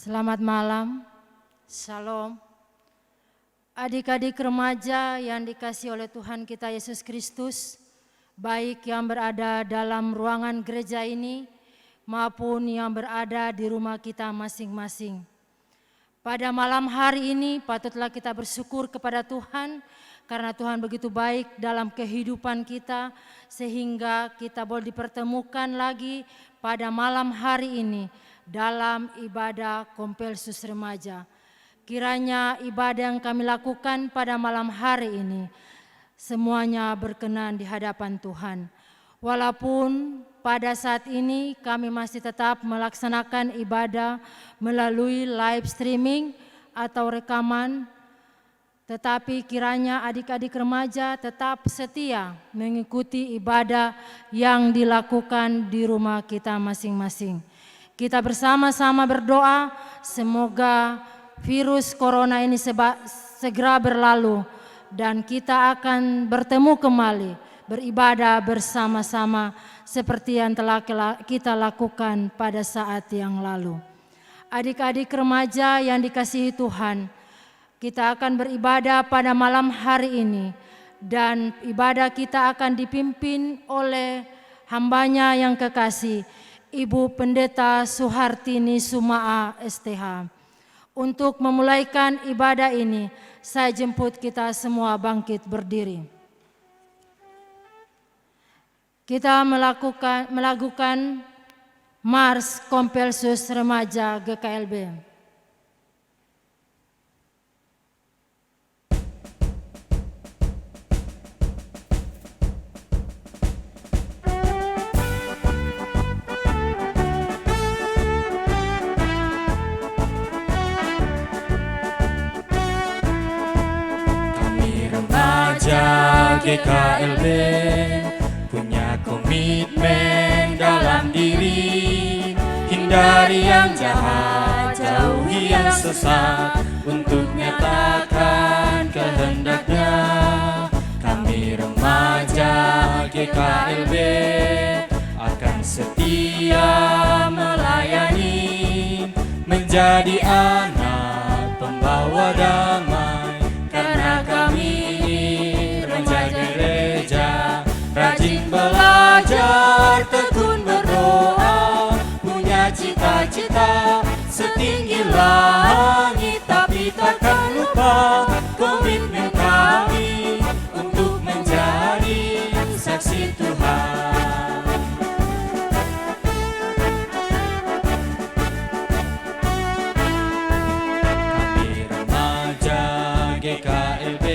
Selamat malam, Shalom. Adik-adik remaja yang dikasihi oleh Tuhan kita Yesus Kristus, baik yang berada dalam ruangan gereja ini maupun yang berada di rumah kita masing-masing. Pada malam hari ini patutlah kita bersyukur kepada Tuhan karena Tuhan begitu baik dalam kehidupan kita sehingga kita boleh dipertemukan lagi pada malam hari ini dalam ibadah Kompelsus Remaja. Kiranya ibadah yang kami lakukan pada malam hari ini semuanya berkenan di hadapan Tuhan. Walaupun pada saat ini kami masih tetap melaksanakan ibadah melalui live streaming atau rekaman, tetapi kiranya adik-adik remaja tetap setia mengikuti ibadah yang dilakukan di rumah kita masing-masing. Kita bersama-sama berdoa semoga virus corona ini segera berlalu dan kita akan bertemu kembali beribadah bersama-sama seperti yang telah kita lakukan pada saat yang lalu. Adik-adik remaja yang dikasihi Tuhan, kita akan beribadah pada malam hari ini dan ibadah kita akan dipimpin oleh hambanya yang kekasih, Ibu Pendeta Suhartini Sumaa STH. Untuk memulaikan ibadah ini, saya jemput kita semua bangkit berdiri. Kita melakukan Mars Kompelsus Remaja GKLB. GKLB punya komitmen dalam diri, hindari yang jahat, jauhi yang sesat, untuk nyatakan kehendaknya. Kami remaja GKLB akan setia melayani, menjadi anak pembawa damai, karena kami rajin belajar, tekun berdoa, punya cita-cita setinggi langit, tapi takkan lupa komitmen kami untuk menjadi saksi Tuhan. Kami remaja GKLB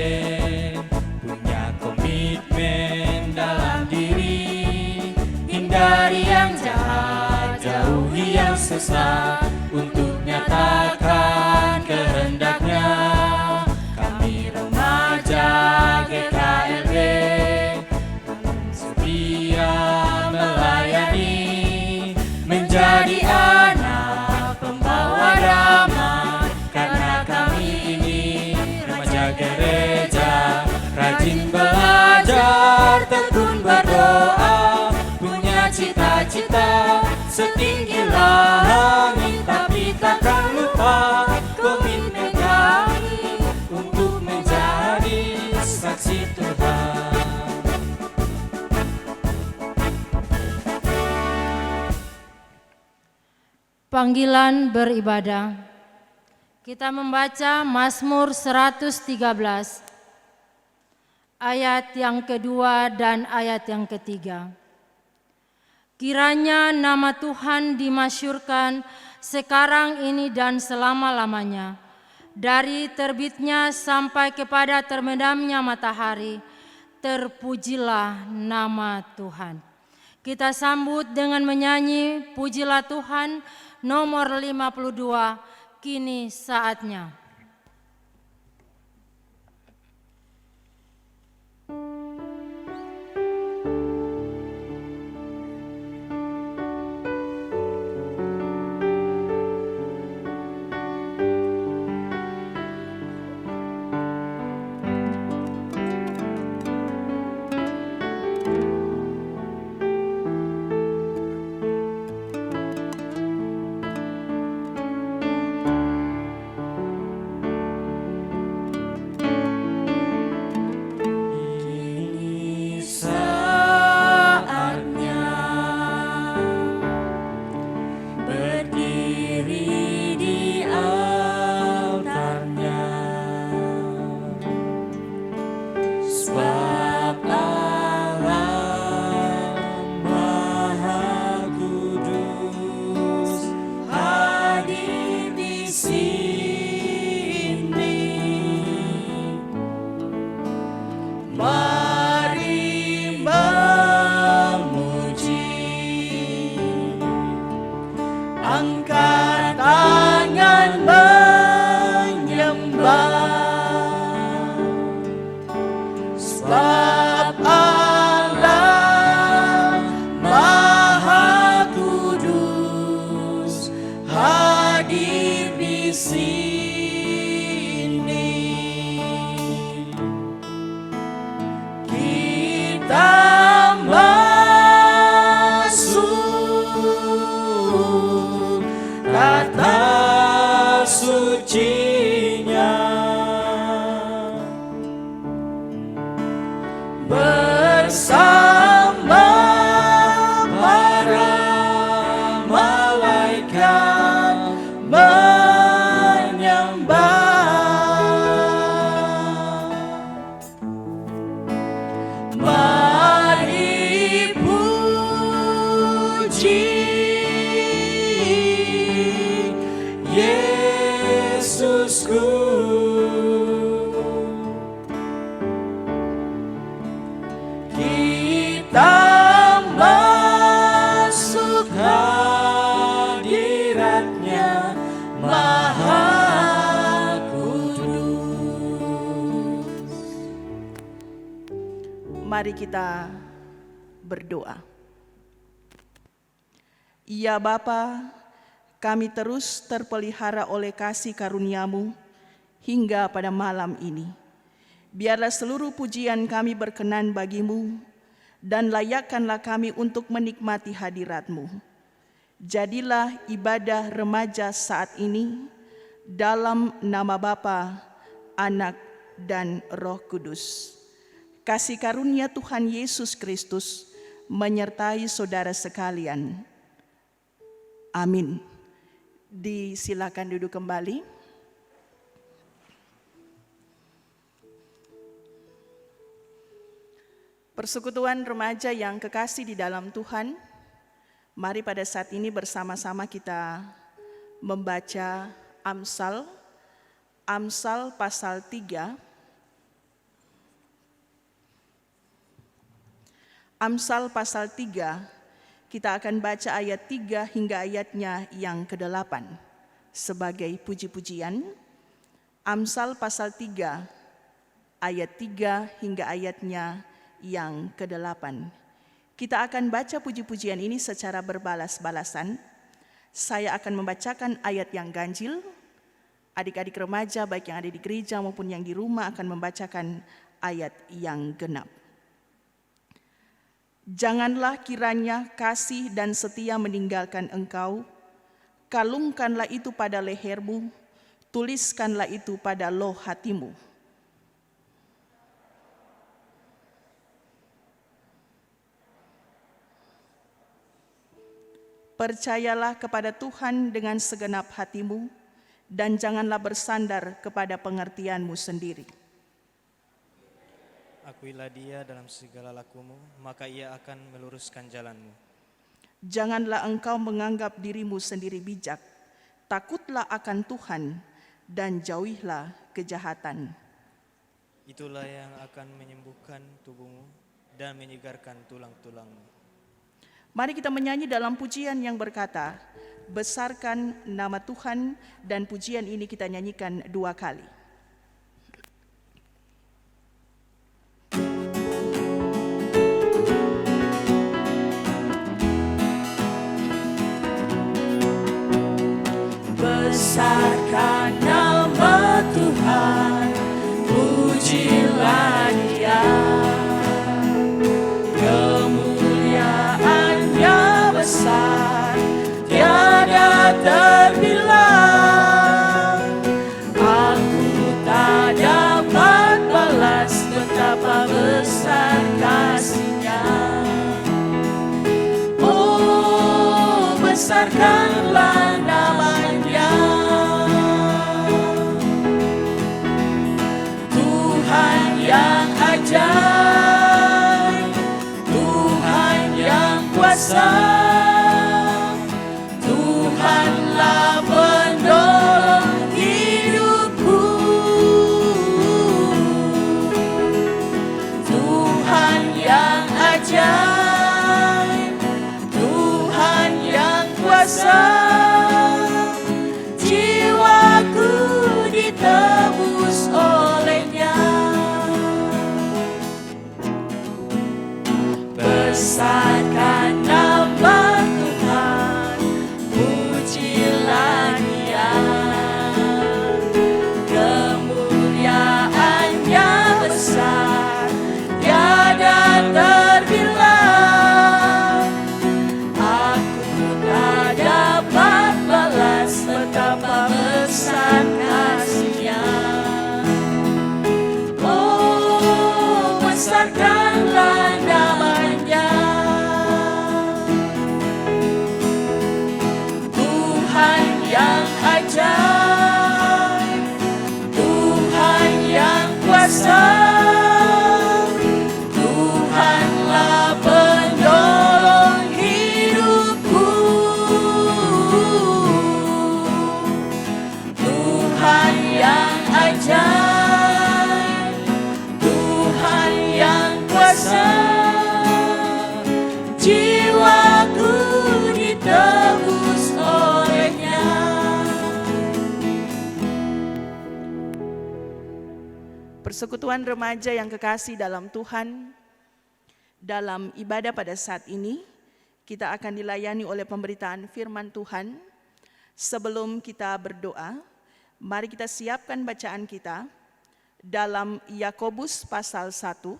punya komitmen dalam diri, hindari yang jahat, jauhi yang sesat, untuk nyatakan kehendaknya. Kami remaja GKLB setia melayani, menjadi anak pembawa damai, karena kami ini remaja gereja, rajin belajar, tekun berdoa, punya cita-cita setinggi langit, tapi takkan lupa komitmen kami untuk menjadi saksi Tuhan. Panggilan beribadah. Kita membaca Mazmur 113. Ayat yang kedua dan ayat yang ketiga. Kiranya nama Tuhan dimasyhurkan sekarang ini dan selama-lamanya. Dari terbitnya sampai kepada terbenamnya matahari, terpujilah nama Tuhan. Kita sambut dengan menyanyi Pujilah Tuhan nomor 52, kini saatnya. Mari kita berdoa. Ya Bapa, kami terus terpelihara oleh kasih karunia-Mu hingga pada malam ini. Biarlah seluruh pujian kami berkenan bagi-Mu, dan layakkanlah kami untuk menikmati hadirat-Mu. Jadilah ibadah remaja saat ini dalam nama Bapa, Anak, dan Roh Kudus. Kasih karunia Tuhan Yesus Kristus menyertai saudara sekalian. Amin. Disilakan duduk kembali. Persekutuan remaja yang kekasih di dalam Tuhan, mari pada saat ini bersama-sama kita membaca Amsal pasal 3. Amsal pasal 3, kita akan baca ayat 3 hingga ayatnya yang ke-8 sebagai puji-pujian. Amsal pasal 3, ayat 3 hingga ayatnya yang ke-8. Kita akan baca puji-pujian ini secara berbalas-balasan. Saya akan membacakan ayat yang ganjil. Adik-adik remaja baik yang ada di gereja maupun yang di rumah akan membacakan ayat yang genap. Janganlah kiranya kasih dan setia meninggalkan engkau, kalungkanlah itu pada lehermu, tuliskanlah itu pada loh hatimu. Percayalah kepada Tuhan dengan segenap hatimu, dan janganlah bersandar kepada pengertianmu sendiri. Akuilah Dia dalam segala lakumu, maka Ia akan meluruskan jalanmu. Janganlah engkau menganggap dirimu sendiri bijak, takutlah akan Tuhan dan jauhilah kejahatan. Itulah yang akan menyembuhkan tubuhmu dan menyegarkan tulang-tulangmu. Mari kita menyanyi dalam pujian yang berkata, besarkan nama Tuhan, dan pujian ini kita nyanyikan 2 kali. Besarkan nama Tuhan, pujilah Dia. Kemuliaan-Nya besar, tiada terbilang. Aku tak dapat balas betapa besar kasih-Nya. Oh, besarkanlah nama-Nya. Tuhan yang ajaib, Tuhan yang kuasa, Tuhanlah penolong hidupku. Tuhan yang ajaib, Tuhan yang kuasa, jiwaku ditebus oleh-Nya. Besarkan nama Tuhan, pujilah Dia. Kemuliaan-Nya besar, tiada terbilang. Aku tak dapat balas betapa besar kasih-Nya. Oh, besarkanlah nama-Nya. Tuhan yang ajaib, Tuhan yang kuasa, Tuhanlah penolong hidupku. Tuhan yang ajaib, Tuhan yang kuasa, jiwaku ditebus oleh-Nya. Persekutuan remaja yang kekasih dalam Tuhan, Dalam ibadah pada saat ini, kita akan dilayani oleh pemberitaan firman Tuhan. Sebelum kita berdoa, mari kita siapkan bacaan kita dalam Yakobus pasal 1.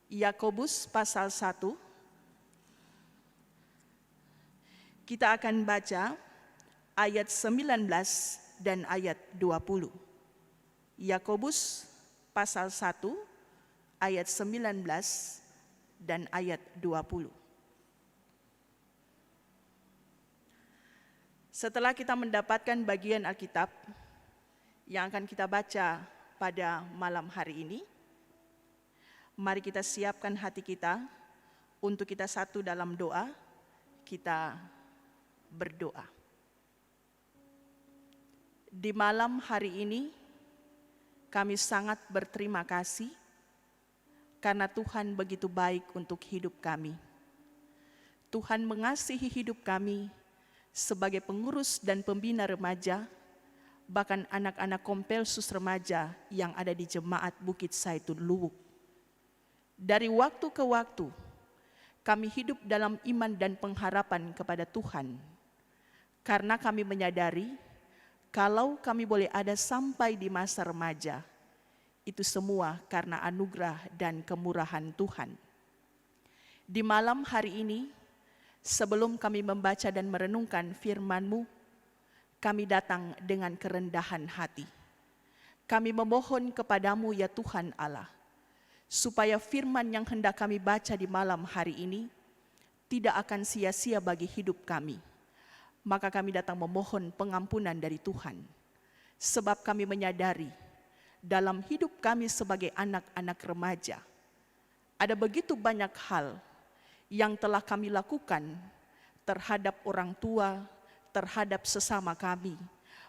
Yakobus pasal 1. Kita akan baca ayat 19 dan ayat 20. Yakobus pasal 1 ayat 19 dan ayat 20. Setelah kita mendapatkan bagian Alkitab yang akan kita baca pada malam hari ini, mari kita siapkan hati kita untuk kita satu dalam doa. Kita berdoa. Di malam hari ini, kami sangat berterima kasih karena Tuhan begitu baik untuk hidup kami. Tuhan mengasihi hidup kami sebagai pengurus dan pembina remaja, bahkan anak-anak Kompelsus remaja yang ada di Jemaat Bukit Saitun Luwuk. Dari waktu ke waktu, kami hidup dalam iman dan pengharapan kepada Tuhan, karena kami menyadari kalau kami boleh ada sampai di masa remaja, itu semua karena anugerah dan kemurahan Tuhan. Di malam hari ini, sebelum kami membaca dan merenungkan firman-Mu, kami datang dengan kerendahan hati. Kami memohon kepadamu ya Tuhan Allah, supaya firman yang hendak kami baca di malam hari ini tidak akan sia-sia bagi hidup kami. Maka kami datang memohon pengampunan dari Tuhan. Sebab kami menyadari dalam hidup kami sebagai anak-anak remaja, ada begitu banyak hal yang telah kami lakukan terhadap orang tua, terhadap sesama kami,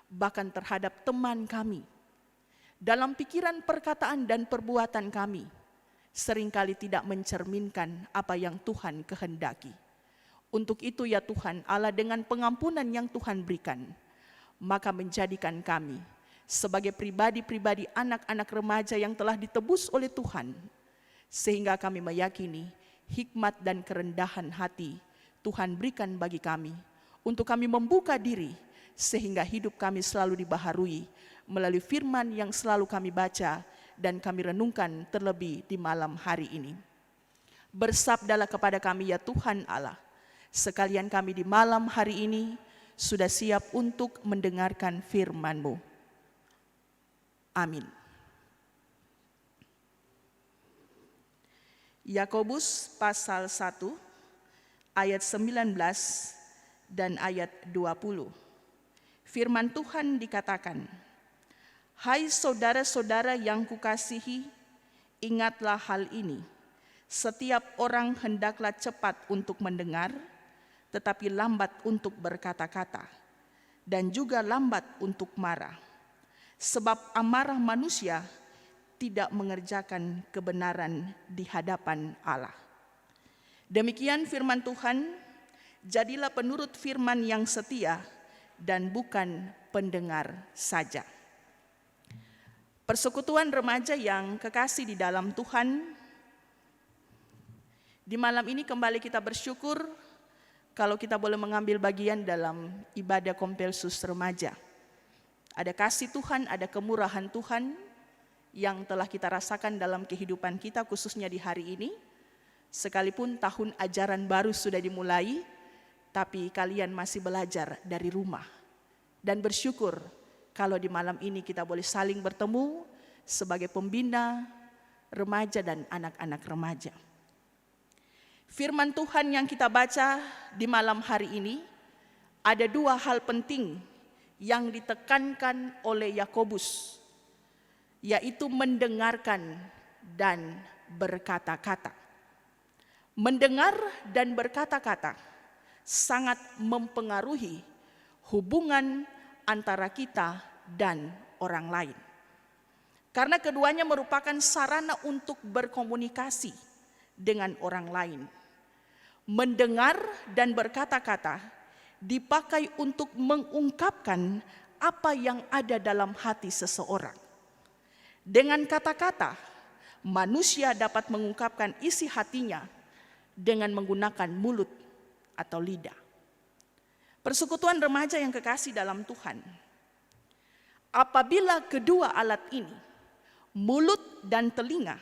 bahkan terhadap teman kami. Dalam pikiran, perkataan, dan perbuatan kami, seringkali tidak mencerminkan apa yang Tuhan kehendaki. Untuk itu ya Tuhan Allah, dengan pengampunan yang Tuhan berikan, maka menjadikan kami sebagai pribadi-pribadi anak-anak remaja yang telah ditebus oleh Tuhan, sehingga kami meyakini hikmat dan kerendahan hati Tuhan berikan bagi kami, untuk kami membuka diri, sehingga hidup kami selalu dibaharui melalui firman yang selalu kami baca dan kami renungkan terlebih di malam hari ini. Bersabdalah kepada kami ya Tuhan Allah, sekalian kami di malam hari ini sudah siap untuk mendengarkan firman-Mu. Amin. Yakobus pasal 1 ayat 19 dan ayat 20. Firman Tuhan dikatakan, "Hai saudara-saudara yang kukasihi, ingatlah hal ini. Setiap orang hendaklah cepat untuk mendengar, tetapi lambat untuk berkata-kata, dan juga lambat untuk marah. Sebab amarah manusia tidak mengerjakan kebenaran di hadapan Allah." Demikian firman Tuhan. Jadilah penurut firman yang setia dan bukan pendengar saja. Persekutuan remaja yang kekasih di dalam Tuhan, di malam ini kembali kita bersyukur kalau kita boleh mengambil bagian dalam ibadah Kompelsus remaja. Ada kasih Tuhan, ada kemurahan Tuhan yang telah kita rasakan dalam kehidupan kita, khususnya di hari ini. Sekalipun tahun ajaran baru sudah dimulai, tapi kalian masih belajar dari rumah. Dan bersyukur kalau di malam ini kita boleh saling bertemu sebagai pembina remaja dan anak-anak remaja. Firman Tuhan yang kita baca di malam hari ini, ada dua hal penting yang ditekankan oleh Yakobus, yaitu mendengarkan dan berkata-kata. Mendengar dan berkata-kata sangat mempengaruhi hubungan antara kita dan orang lain. Karena keduanya merupakan sarana untuk berkomunikasi dengan orang lain. Mendengar dan berkata-kata dipakai untuk mengungkapkan apa yang ada dalam hati seseorang. Dengan kata-kata, manusia dapat mengungkapkan isi hatinya dengan menggunakan mulut atau lidah. Persekutuan remaja yang kekasih dalam Tuhan, apabila kedua alat ini, mulut dan telinga,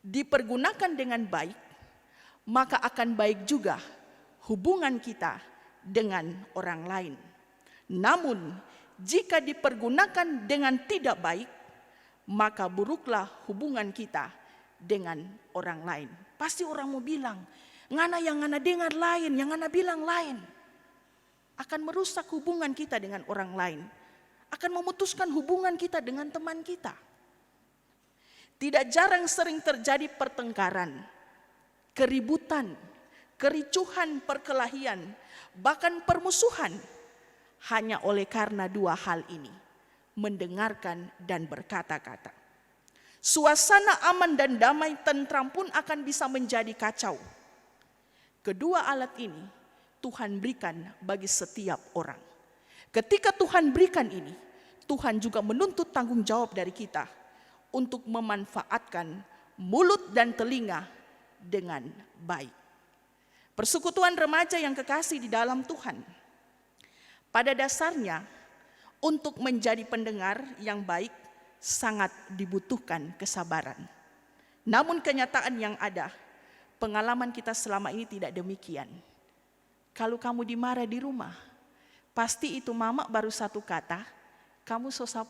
dipergunakan dengan baik, maka akan baik juga hubungan kita dengan orang lain. Namun, jika dipergunakan dengan tidak baik, maka buruklah hubungan kita dengan orang lain. Pasti orang mau bilang, ngana yang ngana dengar lain, yang ngana bilang lain. Akan merusak hubungan kita dengan orang lain. Akan memutuskan hubungan kita dengan teman kita. Tidak jarang sering terjadi pertengkaran, keributan, kericuhan, perkelahian, bahkan permusuhan. Hanya oleh karena dua hal ini, mendengarkan dan berkata-kata. Suasana aman dan damai tentram pun akan bisa menjadi kacau. Kedua alat ini Tuhan berikan bagi setiap orang. Ketika Tuhan berikan ini, Tuhan juga menuntut tanggung jawab dari kita untuk memanfaatkan mulut dan telinga dengan baik. Persekutuan remaja yang kekasih di dalam Tuhan, pada dasarnya untuk menjadi pendengar yang baik sangat dibutuhkan kesabaran. Namun kenyataan yang ada, pengalaman kita selama ini tidak demikian. Kalau kamu dimarah di rumah, pasti itu mama baru satu kata, kamu so 10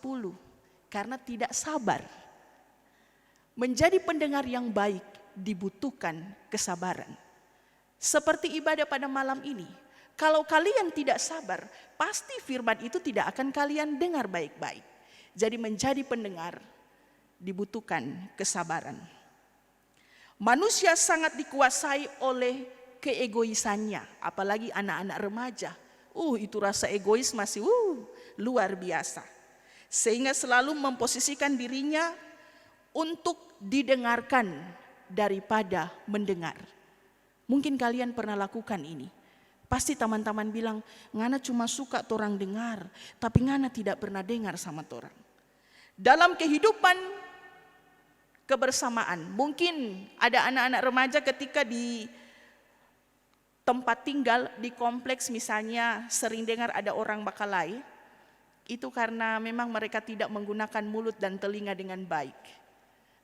karena tidak sabar. Menjadi pendengar yang baik dibutuhkan kesabaran. Seperti ibadah pada malam ini, kalau kalian tidak sabar, pasti firman itu tidak akan kalian dengar baik-baik. Jadi menjadi pendengar dibutuhkan kesabaran. Manusia sangat dikuasai oleh keegoisannya, apalagi anak-anak remaja. Itu rasa egois masih luar biasa. Sehingga selalu memposisikan dirinya untuk didengarkan daripada mendengar. Mungkin kalian pernah lakukan ini. Pasti teman-teman bilang, ngana cuma suka torang dengar, tapi ngana tidak pernah dengar sama torang. Dalam kehidupan kebersamaan, mungkin ada anak-anak remaja ketika di tempat tinggal di kompleks misalnya sering dengar ada orang bakalai, itu karena memang mereka tidak menggunakan mulut dan telinga dengan baik.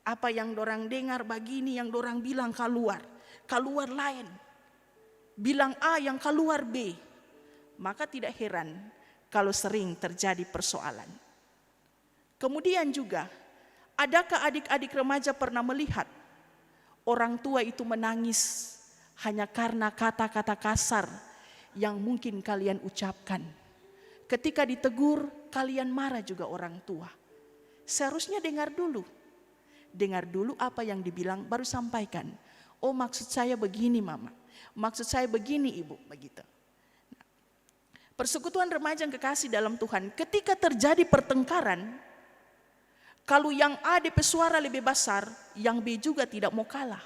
Apa yang dorang dengar begini, yang dorang bilang keluar lain. Bilang A yang keluar B. Maka tidak heran kalau sering terjadi persoalan. Kemudian juga, adakah adik-adik remaja pernah melihat orang tua itu menangis hanya karena kata-kata kasar yang mungkin kalian ucapkan? Ketika ditegur, kalian marah juga orang tua. Seharusnya dengar dulu. Dengar dulu apa yang dibilang, baru sampaikan. Oh, maksud saya begini mama. Maksud saya begini ibu, begitu. Persekutuan remaja yang kekasih dalam Tuhan, ketika terjadi pertengkaran, kalau yang A DP suara lebih besar, yang B juga tidak mau kalah.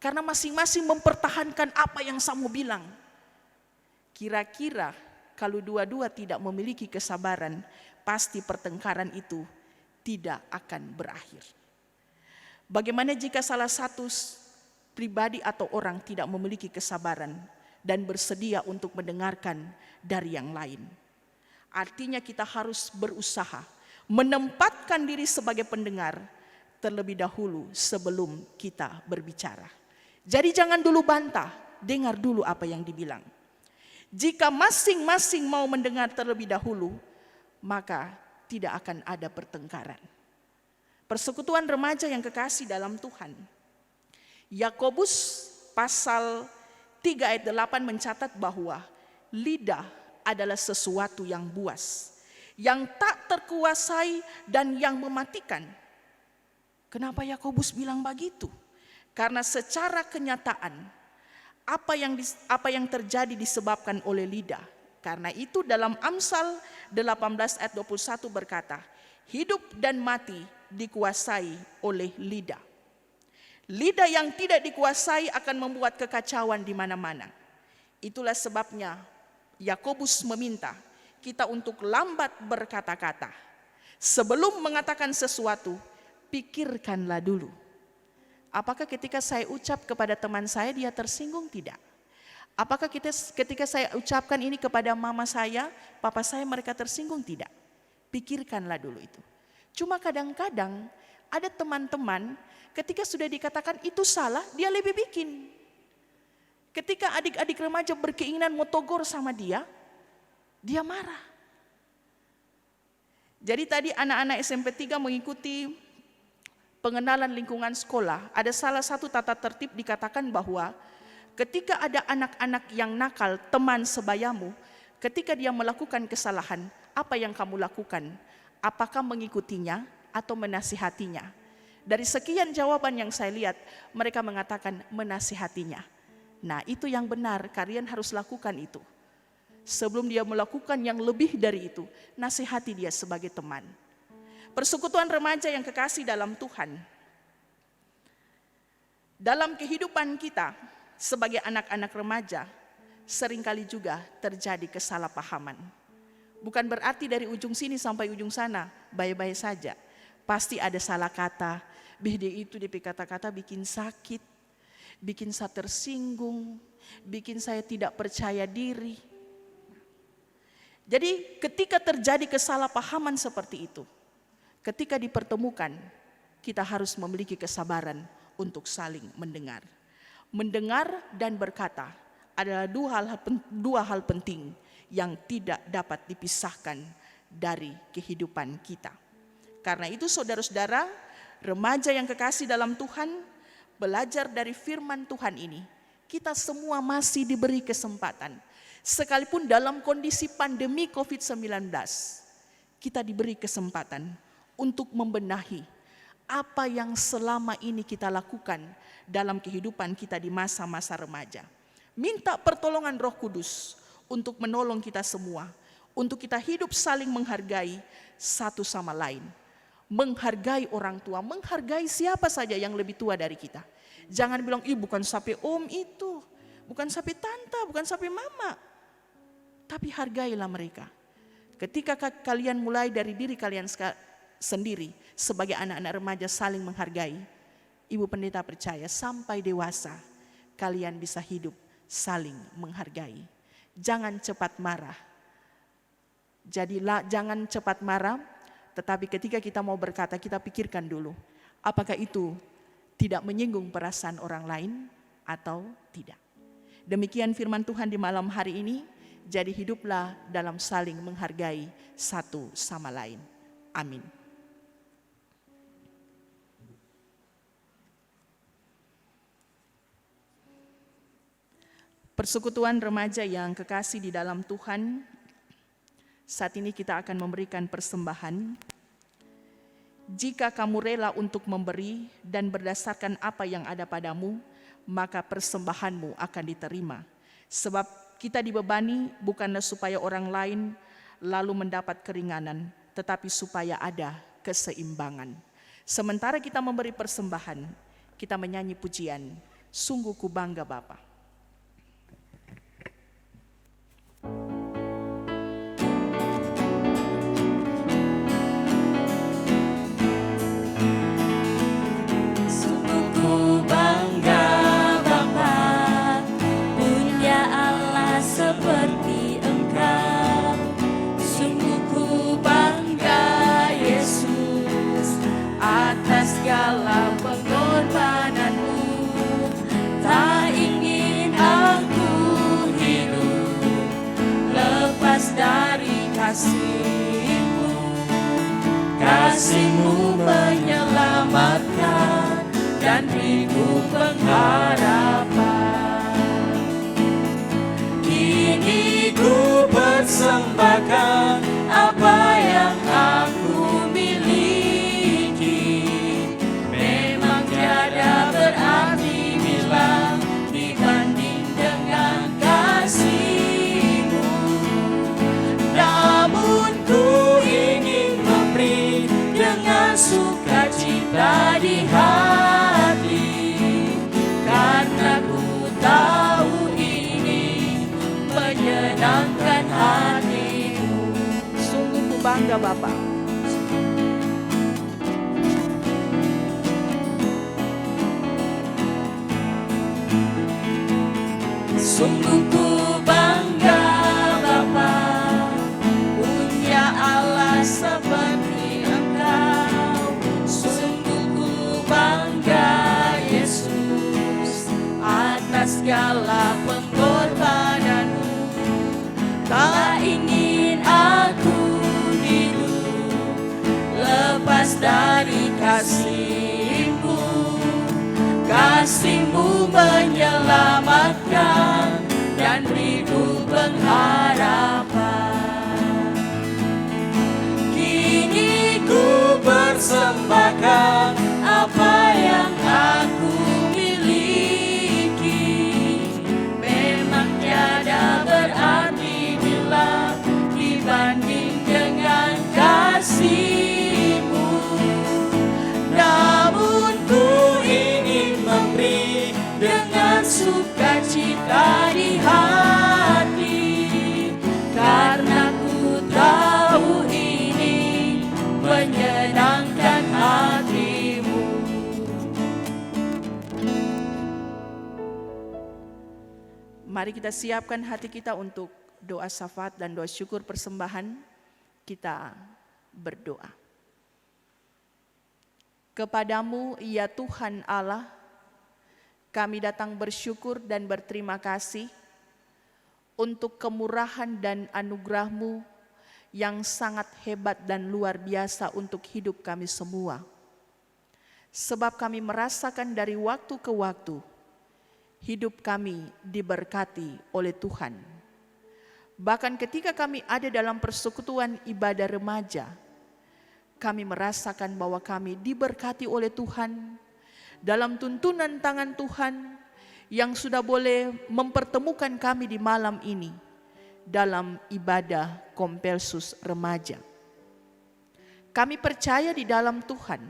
Karena masing-masing mempertahankan apa yang saya mau bilang. Kira-kira kalau dua-dua tidak memiliki kesabaran, pasti pertengkaran itu tidak akan berakhir. Bagaimana jika salah satu pribadi atau orang tidak memiliki kesabaran dan bersedia untuk mendengarkan dari yang lain? Artinya kita harus berusaha menempatkan diri sebagai pendengar terlebih dahulu sebelum kita berbicara. Jadi jangan dulu bantah, dengar dulu apa yang dibilang. Jika masing-masing mau mendengar terlebih dahulu, maka tidak akan ada pertengkaran. Persekutuan remaja yang kekasih dalam Tuhan, Yakobus pasal 3 ayat 8 mencatat bahwa lidah adalah sesuatu yang buas, yang tak terkuasai dan yang mematikan. Kenapa Yakobus bilang begitu? Karena secara kenyataan apa yang terjadi disebabkan oleh lidah. Karena itu dalam Amsal 18 ayat 21 berkata, hidup dan mati dikuasai oleh lidah. Lidah yang tidak dikuasai akan membuat kekacauan di mana-mana. Itulah sebabnya Yakobus meminta kita untuk lambat berkata-kata. Sebelum mengatakan sesuatu, pikirkanlah dulu. Apakah ketika saya ucap kepada teman saya dia tersinggung? Tidak. Apakah ketika saya ucapkan ini kepada mama saya, papa saya, mereka tersinggung? Tidak. Pikirkanlah dulu itu. Cuma kadang-kadang ada teman-teman ketika sudah dikatakan itu salah, dia lebih bikin. Ketika adik-adik remaja berkeinginan mau tegur sama dia marah. Jadi tadi anak-anak SMP 3 mengikuti pengenalan lingkungan sekolah. Ada salah satu tata tertib dikatakan bahwa ketika ada anak-anak yang nakal, teman sebayamu, ketika dia melakukan kesalahan, apa yang kamu lakukan? Apakah mengikutinya atau menasihatinya? Dari sekian jawaban yang saya lihat, mereka mengatakan menasihatinya. Nah, itu yang benar, kalian harus lakukan itu. Sebelum dia melakukan yang lebih dari itu, nasihati dia sebagai teman. Persekutuan remaja yang kekasih dalam Tuhan. Dalam kehidupan kita sebagai anak-anak remaja, seringkali juga terjadi kesalahpahaman. Bukan berarti dari ujung sini sampai ujung sana baik-baik saja. Pasti ada salah kata, itu DP kata-kata bikin sakit, bikin saya tersinggung, bikin saya tidak percaya diri. Jadi ketika terjadi kesalahpahaman seperti itu, ketika dipertemukan, kita harus memiliki kesabaran untuk saling mendengar. Mendengar dan berkata adalah dua hal penting yang tidak dapat dipisahkan dari kehidupan kita. Karena itu saudara-saudara, remaja yang kekasih dalam Tuhan, belajar dari firman Tuhan ini, kita semua masih diberi kesempatan. Sekalipun dalam kondisi pandemi COVID-19, kita diberi kesempatan untuk membenahi apa yang selama ini kita lakukan dalam kehidupan kita di masa-masa remaja. Minta pertolongan Roh Kudus untuk menolong kita semua, untuk kita hidup saling menghargai satu sama lain. Menghargai orang tua, menghargai siapa saja yang lebih tua dari kita. Jangan bilang, bukan sampai om itu, bukan sampai tante, bukan sampai mama. Tapi hargailah mereka. Ketika kalian mulai dari diri kalian sendiri sebagai anak-anak remaja saling menghargai, Ibu Pendeta percaya sampai dewasa kalian bisa hidup saling menghargai. Jangan cepat marah. Jadilah jangan cepat marah, tetapi ketika kita mau berkata, kita pikirkan dulu, apakah itu tidak menyinggung perasaan orang lain atau tidak. Demikian firman Tuhan di malam hari ini. Jadi hiduplah dalam saling menghargai satu sama lain. Amin. Persekutuan remaja yang kekasih di dalam Tuhan, saat ini kita akan memberikan persembahan. Jika kamu rela untuk memberi dan berdasarkan apa yang ada padamu, maka persembahanmu akan diterima. Sebab kita dibebani bukanlah supaya orang lain lalu mendapat keringanan, tetapi supaya ada keseimbangan. Sementara kita memberi persembahan, kita menyanyi pujian, sungguh ku bangga Bapa. Kasih-Mu menyelamatkan dan beriku pengharapan. Kini ku persembahkan apa yang aku miliki. Memang tiada berarti bila dibanding dengan kasih-Mu. Namun ku dengan sukacita di hati, karena ku tahu ini menyenangkan hati-Mu. Sungguh ku bangga Bapa. Sungguh ku bangga Bapa, punya Allah seperti Engkau. Sungguh ku bangga Yesus, atas segala pengorbananmu. Tak ingin aku hidup lepas dari kasih-Mu. Kasih-Mu menyelamatkan dan beriku pengharapan. Kini ku persembahkan apa yang aku miliki. Memang tiada berarti bila dibanding dengan kasih-Mu. Namun ku ingin memberi dengan sukacita di hati, karena ku tahu ini menyenangkan hati-Mu. Mari kita siapkan hati kita untuk doa syafaat dan doa syukur persembahan. Kita berdoa. Kepadamu ya Tuhan Allah, kami datang bersyukur dan berterima kasih untuk kemurahan dan anugerah-Mu yang sangat hebat dan luar biasa untuk hidup kami semua. Sebab kami merasakan dari waktu ke waktu, hidup kami diberkati oleh Tuhan. Bahkan ketika kami ada dalam persekutuan ibadah remaja, kami merasakan bahwa kami diberkati oleh Tuhan dalam tuntunan tangan Tuhan yang sudah boleh mempertemukan kami di malam ini dalam ibadah Kompelsus remaja. Kami percaya di dalam Tuhan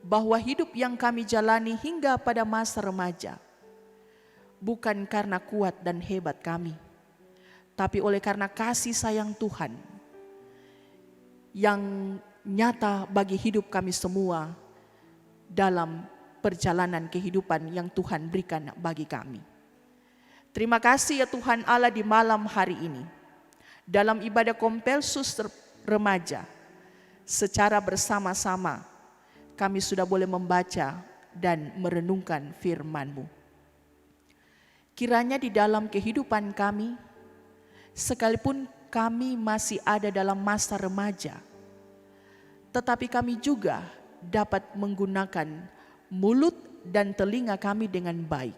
bahwa hidup yang kami jalani hingga pada masa remaja bukan karena kuat dan hebat kami, tapi oleh karena kasih sayang Tuhan yang nyata bagi hidup kami semua dalam perjalanan kehidupan yang Tuhan berikan bagi kami. Terima kasih ya Tuhan Allah di malam hari ini. Dalam ibadah Kompelsus remaja, secara bersama-sama kami sudah boleh membaca dan merenungkan firman-Mu. Kiranya di dalam kehidupan kami, sekalipun kami masih ada dalam masa remaja, tetapi kami juga dapat menggunakan mulut dan telinga kami dengan baik.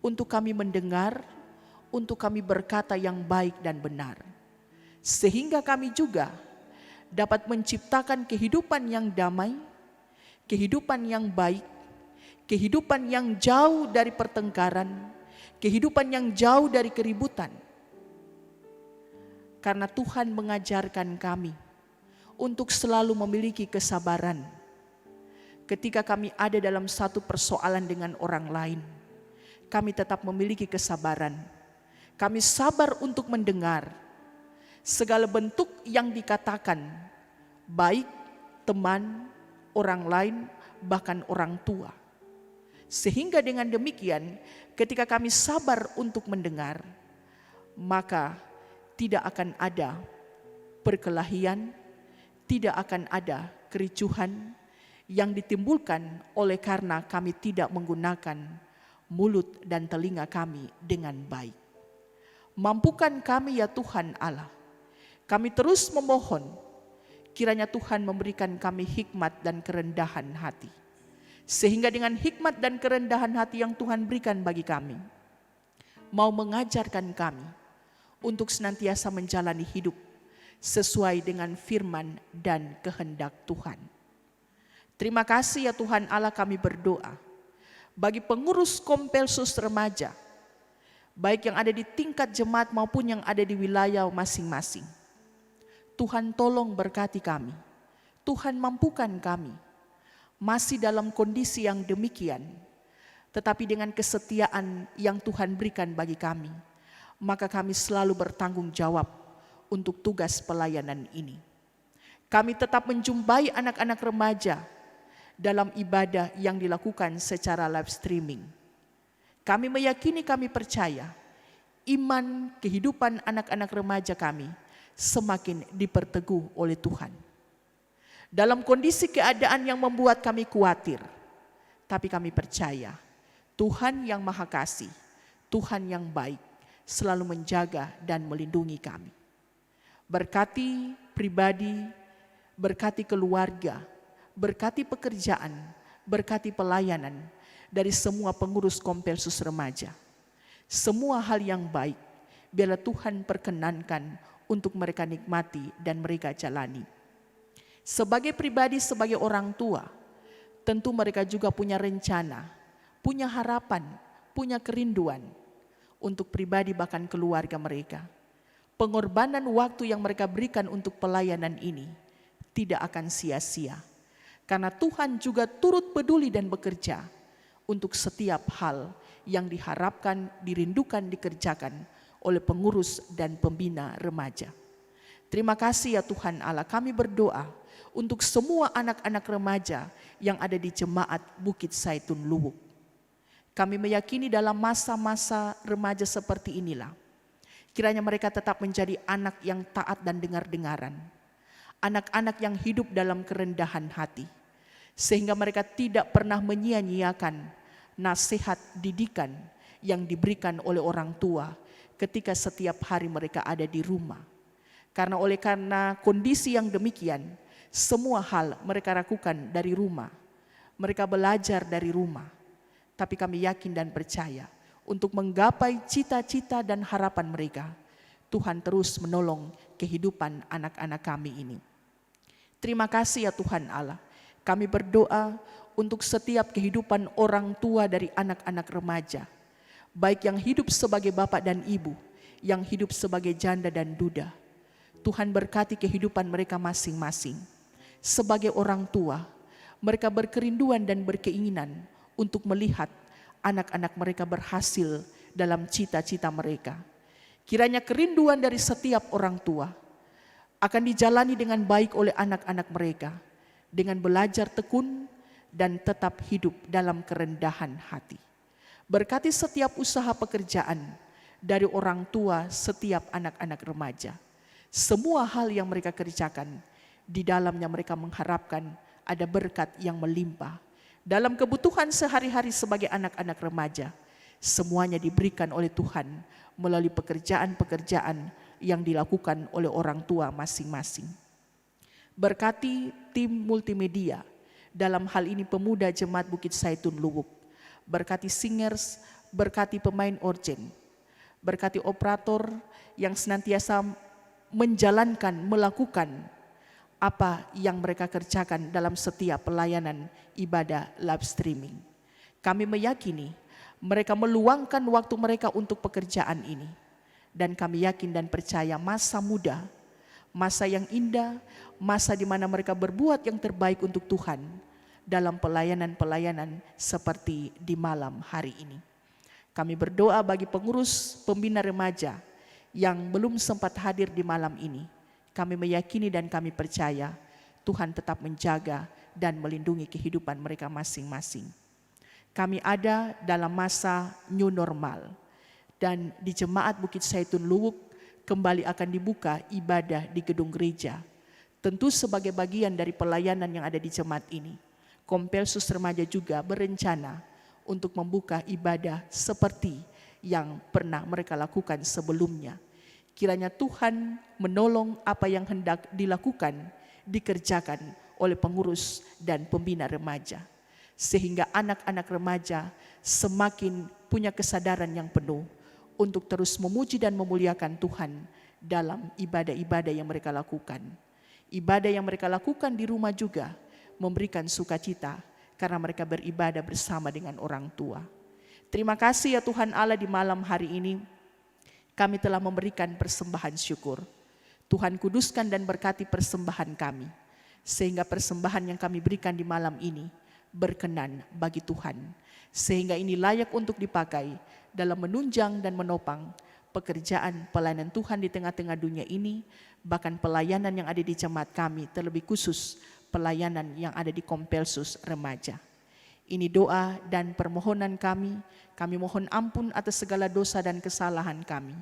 Untuk kami mendengar, untuk kami berkata yang baik dan benar. Sehingga kami juga dapat menciptakan kehidupan yang damai, kehidupan yang baik, kehidupan yang jauh dari pertengkaran, kehidupan yang jauh dari keributan. Karena Tuhan mengajarkan kami untuk selalu memiliki kesabaran ketika kami ada dalam satu persoalan dengan orang lain. Kami tetap memiliki kesabaran. Kami sabar untuk mendengar segala bentuk yang dikatakan, baik teman, orang lain, bahkan orang tua. Sehingga dengan demikian, ketika kami sabar untuk mendengar, maka tidak akan ada perkelahian, tidak akan ada kericuhan yang ditimbulkan oleh karena kami tidak menggunakan mulut dan telinga kami dengan baik. Mampukan kami ya Tuhan Allah. Kami terus memohon kiranya Tuhan memberikan kami hikmat dan kerendahan hati. Sehingga dengan hikmat dan kerendahan hati yang Tuhan berikan bagi kami, mau mengajarkan kami untuk senantiasa menjalani hidup sesuai dengan firman dan kehendak Tuhan. Terima kasih ya Tuhan Allah, kami berdoa bagi pengurus Kompelsus remaja, baik yang ada di tingkat jemaat maupun yang ada di wilayah masing-masing. Tuhan tolong berkati kami, Tuhan mampukan kami, masih dalam kondisi yang demikian, tetapi dengan kesetiaan yang Tuhan berikan bagi kami, maka kami selalu bertanggung jawab untuk tugas pelayanan ini. Kami tetap menjumpai anak-anak remaja dalam ibadah yang dilakukan secara live streaming. Kami meyakini, kami percaya, iman kehidupan anak-anak remaja kami semakin diperteguh oleh Tuhan. Dalam kondisi keadaan yang membuat kami khawatir, tapi kami percaya Tuhan yang Maha Kasih, Tuhan yang baik, selalu menjaga dan melindungi kami. Berkati pribadi, berkati keluarga, berkati pekerjaan, berkati pelayanan dari semua pengurus Kompelsus Remaja. Semua hal yang baik, biarlah Tuhan perkenankan untuk mereka nikmati dan mereka jalani. Sebagai pribadi, sebagai orang tua, tentu mereka juga punya rencana, punya harapan, punya kerinduan untuk pribadi bahkan keluarga mereka. Pengorbanan waktu yang mereka berikan untuk pelayanan ini tidak akan sia-sia. Karena Tuhan juga turut peduli dan bekerja untuk setiap hal yang diharapkan, dirindukan, dikerjakan oleh pengurus dan pembina remaja. Terima kasih ya Tuhan Allah, kami berdoa untuk semua anak-anak remaja yang ada di jemaat Bukit Zaitun Luwuk. Kami meyakini dalam masa-masa remaja seperti inilah, kiranya mereka tetap menjadi anak yang taat dan dengar-dengaran. Anak-anak yang hidup dalam kerendahan hati. Sehingga mereka tidak pernah menyia-nyiakan nasihat didikan yang diberikan oleh orang tua ketika setiap hari mereka ada di rumah. Karena kondisi yang demikian, semua hal mereka lakukan dari rumah. Mereka belajar dari rumah. Tapi kami yakin dan percaya untuk menggapai cita-cita dan harapan mereka, Tuhan terus menolong kehidupan anak-anak kami ini. Terima kasih ya Tuhan Allah. Kami berdoa untuk setiap kehidupan orang tua dari anak-anak remaja. Baik yang hidup sebagai bapak dan ibu, yang hidup sebagai janda dan duda. Tuhan berkati kehidupan mereka masing-masing. Sebagai orang tua, mereka berkerinduan dan berkeinginan untuk melihat anak-anak mereka berhasil dalam cita-cita mereka. Kiranya kerinduan dari setiap orang tua akan dijalani dengan baik oleh anak-anak mereka, dengan belajar tekun dan tetap hidup dalam kerendahan hati. Berkati setiap usaha pekerjaan dari orang tua setiap anak-anak remaja. Semua hal yang mereka kerjakan, di dalamnya mereka mengharapkan ada berkat yang melimpah. Dalam kebutuhan sehari-hari sebagai anak-anak remaja, semuanya diberikan oleh Tuhan melalui pekerjaan-pekerjaan yang dilakukan oleh orang tua masing-masing. Berkati tim multimedia, dalam hal ini pemuda Jemaat Bukit Zaitun Luwuk. Berkati singers, berkati pemain orgen, berkati operator yang senantiasa menjalankan, melakukan apa yang mereka kerjakan dalam setiap pelayanan ibadah live streaming. Kami meyakini mereka meluangkan waktu mereka untuk pekerjaan ini. Dan kami yakin dan percaya masa muda, masa yang indah, masa di mana mereka berbuat yang terbaik untuk Tuhan dalam pelayanan-pelayanan seperti di malam hari ini. Kami berdoa bagi pengurus pembina remaja yang belum sempat hadir di malam ini. Kami meyakini dan kami percaya Tuhan tetap menjaga dan melindungi kehidupan mereka masing-masing. Kami ada dalam masa new normal dan di Jemaat Bukit Zaitun Luwuk kembali akan dibuka ibadah di gedung gereja. Tentu sebagai bagian dari pelayanan yang ada di jemaat ini, Kompelsus Remaja juga berencana untuk membuka ibadah seperti yang pernah mereka lakukan sebelumnya. Kiranya Tuhan menolong apa yang hendak dilakukan, dikerjakan oleh pengurus dan pembina remaja. Sehingga anak-anak remaja semakin punya kesadaran yang penuh untuk terus memuji dan memuliakan Tuhan dalam ibadah-ibadah yang mereka lakukan. Ibadah yang mereka lakukan di rumah juga memberikan sukacita karena mereka beribadah bersama dengan orang tua. Terima kasih ya Tuhan Allah, di malam hari ini kami telah memberikan persembahan syukur. Tuhan kuduskan dan berkati persembahan kami, sehingga persembahan yang kami berikan di malam ini berkenan bagi Tuhan, sehingga ini layak untuk dipakai dalam menunjang dan menopang pekerjaan pelayanan Tuhan di tengah-tengah dunia ini, bahkan pelayanan yang ada di jemaat kami, terlebih khusus pelayanan yang ada di Kompelsus Remaja. Ini doa dan permohonan kami. Kami mohon ampun atas segala dosa dan kesalahan kami.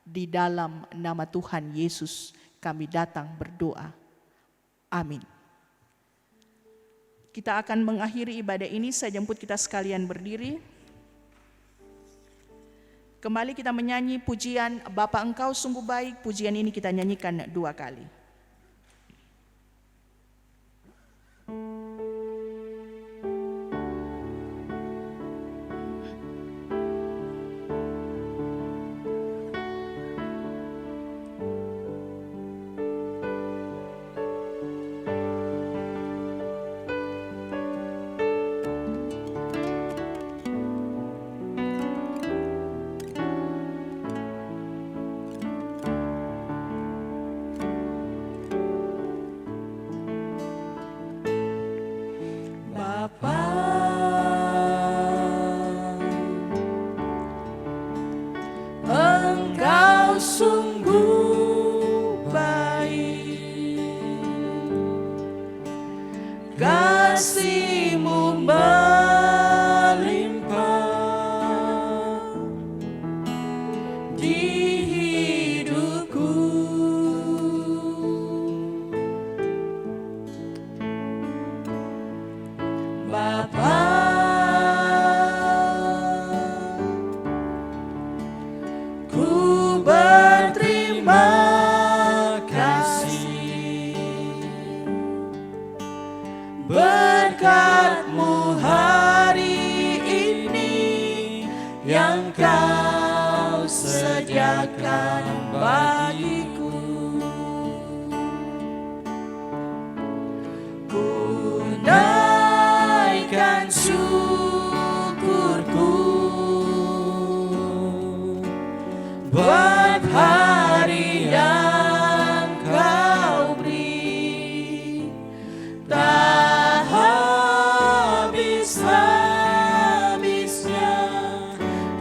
Di dalam nama Tuhan Yesus kami datang berdoa. Amin. Kita akan mengakhiri ibadah ini. Saya jemput kita sekalian berdiri. Kembali kita menyanyi pujian Bapa Engkau Sungguh Baik. Pujian ini kita nyanyikan 2 kali. Engkau sungguh baik, kasih-Mu melimpah di hidupku. Bapa, berkat-Mu hari ini yang Kau sediakan bagiku. Ku naikkan syukurku buat hari yang Kau beri. Tak habis-habisnya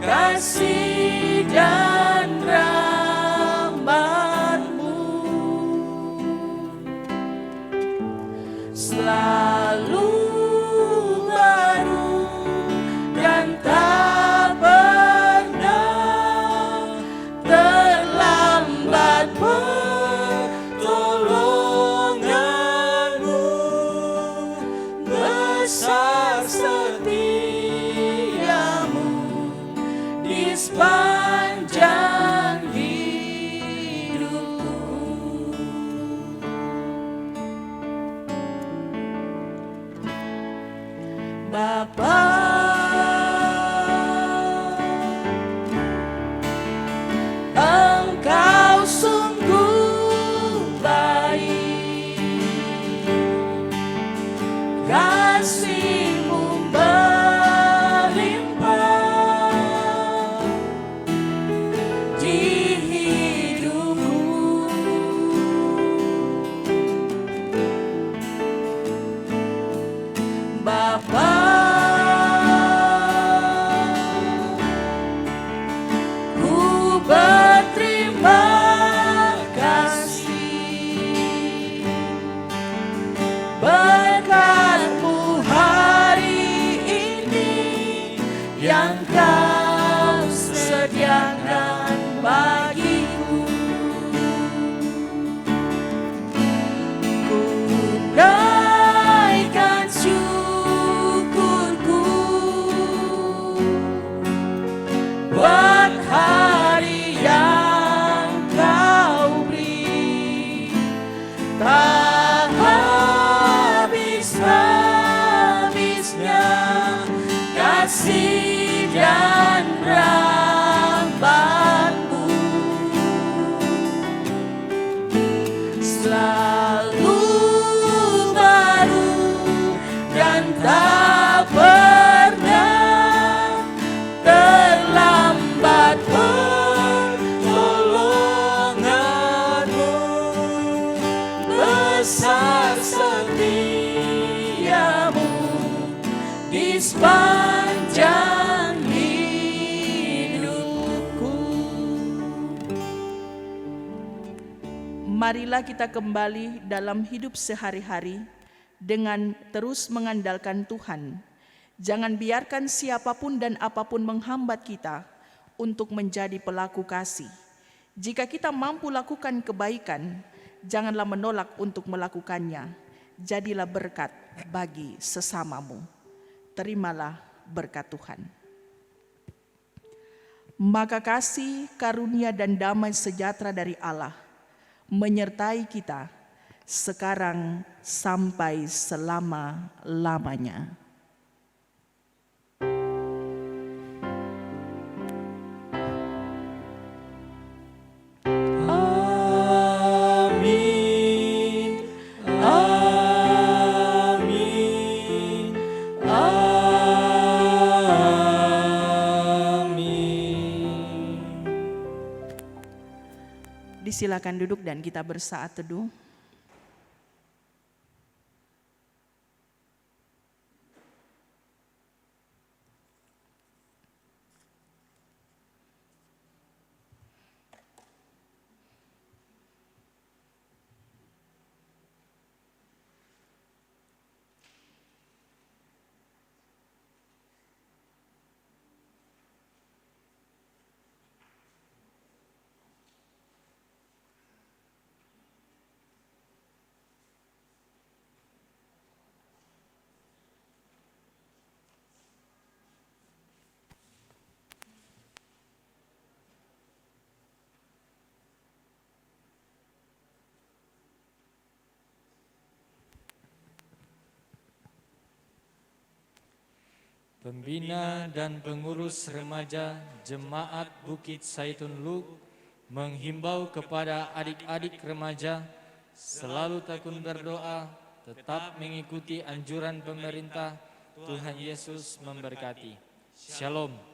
kasih dan rahmat-Mu, selalu baru dan tak pernah terlambat pertolongan-Mu. Besar setia-Mu di sepanjang hidupku. Bapa, Engkau sungguh baik, kasih-Mu melimpah di hidupku. Bapa, ku berterima kasih, berkat-Mu hari ini yang Kau sediakan bagiku. Ku naikkan syukurku buat hari yang Kau beri. Tak habis-habisnya kasih dan rahmat-Mu, selalu baru dan tak pernah terlambat pertolongan-Mu. Besar setia-Mu di sepanjang hidupku. Marilah kita kembali dalam hidup sehari-hari dengan terus mengandalkan Tuhan. Jangan biarkan siapapun dan apapun menghambat kita untuk menjadi pelaku kasih. Jika kita mampu lakukan kebaikan, janganlah menolak untuk melakukannya. Jadilah berkat bagi sesamamu. Terimalah berkat Tuhan. Maka kasih, karunia, dan damai sejahtera dari Allah menyertai kita sekarang sampai selama-lamanya. Amin. Amin. Amin. Disilakan duduk dan kita bersaat teduh. Pembina dan pengurus remaja Jemaat Bukit Saitun Luk menghimbau kepada adik-adik remaja selalu tekun berdoa, tetap mengikuti anjuran pemerintah. Tuhan Yesus memberkati. Shalom.